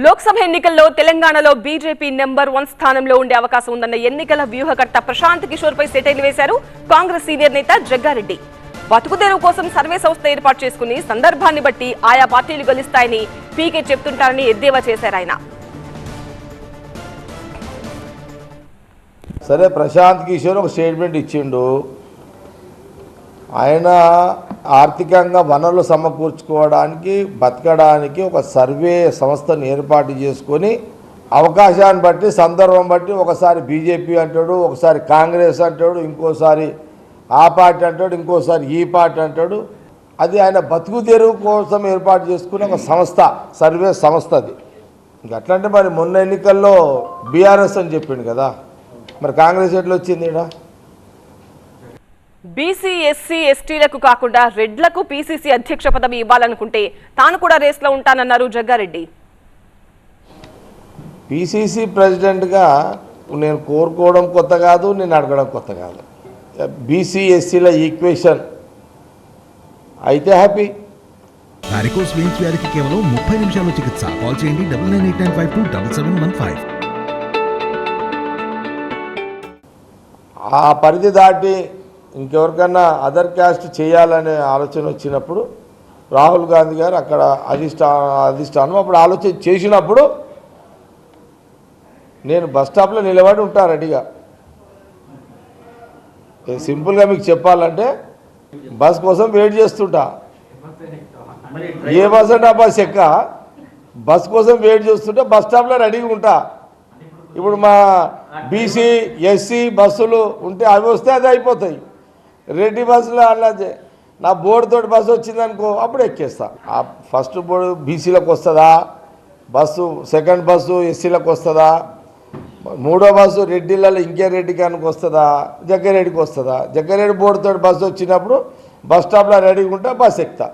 లోక్సభ ఎన్నికల్లో తెలంగాణలో BJP number 1 స్థానంలో ఉండే అవకాశం ఉందన్న ఎన్నికల వ్యూహకర్త ప్రశాంత్ కిషోర్ పై సెటైర్లు వేశారు కాంగ్రెస్ సీనియర్ నేత జగ్గారెడ్డి. బతుకుదెరువు కోసం సర్వే సంస్థ ఏర్పాటు చేసుకుని సందర్భాన్ని బట్టి ఆయా పార్టీలు గెలుస్తాయని పీకే చెప్తుంటారని ఎద్దేవా చేశారు ఆయన. సరే, ప్రశాంత్ కిషోర్ ఒక స్టేట్మెంట్ ఇచ్చిండు. ఆయన ఆర్థికంగా వనరులు సమకూర్చుకోవడానికి బతకడానికి ఒక సర్వే సంస్థను ఏర్పాటు చేసుకొని అవకాశాన్ని బట్టి సందర్భం బట్టి ఒకసారి బీజేపీ అంటాడు, ఒకసారి కాంగ్రెస్ అంటాడు, ఇంకోసారి ఆ పార్టీ అంటాడు, ఇంకోసారి ఈ పార్టీ అంటాడు. అది ఆయన బతుకు తెరువు కోసం ఏర్పాటు చేసుకునే ఒక సంస్థ, సర్వే సంస్థ అది. ఇంక అట్లంటే మరి మొన్న ఎన్నికల్లో బీఆర్ఎస్ అని చెప్పిండు కదా, మరి కాంగ్రెస్ ఎట్లా వచ్చింది? ఇక్కడ బీసీ ఎస్సీ ఎస్టీలకు కాకుండా రెడ్లకు పీసీసీ అధ్యక్ష పదవి ఇవ్వాలనుకుంటే తాను కూడా రేస్లో ఉంటానన్నారు జగ్గారెడ్డి. పీసీసీ ప్రెసిడెంట్గా నేను కోరుకోవడం కొత్త కాదు, నేను అడగడం కొత్త కాదు. బీసీ ఎస్సీల ఈక్వేషన్ అయితే హ్యాపీ. వారికోస్ వెయిన్స్ వ్యాధికి కేవలం 30 నిమిషాల్లో చికిత్స. కాల్ చేయండి 9989527715. ఆ పరిధి దాటి ఇంకెవరికన్నా అదర్ క్యాస్ట్ చేయాలనే ఆలోచన వచ్చినప్పుడు రాహుల్ గాంధీ గారు అక్కడ అధిష్టానం అప్పుడు ఆలోచన చేసినప్పుడు నేను బస్ స్టాప్లో నిలబడి ఉంటా రెడీగా. సింపుల్గా మీకు చెప్పాలంటే బస్ కోసం వెయిట్ చేస్తుంటా. ఏ బస్ అంటే ఆ బస్ ఎక్క, బస్ కోసం వెయిట్ చేస్తుంటే బస్ స్టాప్లో రెడీగా ఉంటా. ఇప్పుడు మా బీసీ ఎస్సీ బస్సులు ఉంటే అవి వస్తే అది అయిపోతాయి. రెడ్డి బస్సులో అలాగే నా బోర్డుతోటి బస్సు వచ్చిందనుకో అప్పుడు ఎక్కేస్తా. ఆ ఫస్ట్ బోర్డు బీసీలకు వస్తుందా బస్సు, సెకండ్ బస్సు ఎస్సీలకు వస్తుందా, మూడో బస్సు రెడ్డిలలో ఇంకే రెడ్డి కానికి వస్తుందా, జగ్గారెడ్డికి వస్తుందా. జగ్గారెడ్డి బోర్డుతోటి బస్సు వచ్చినప్పుడు బస్ స్టాప్లో రెడీగా ఉంటే బస్సు ఎక్కుతా.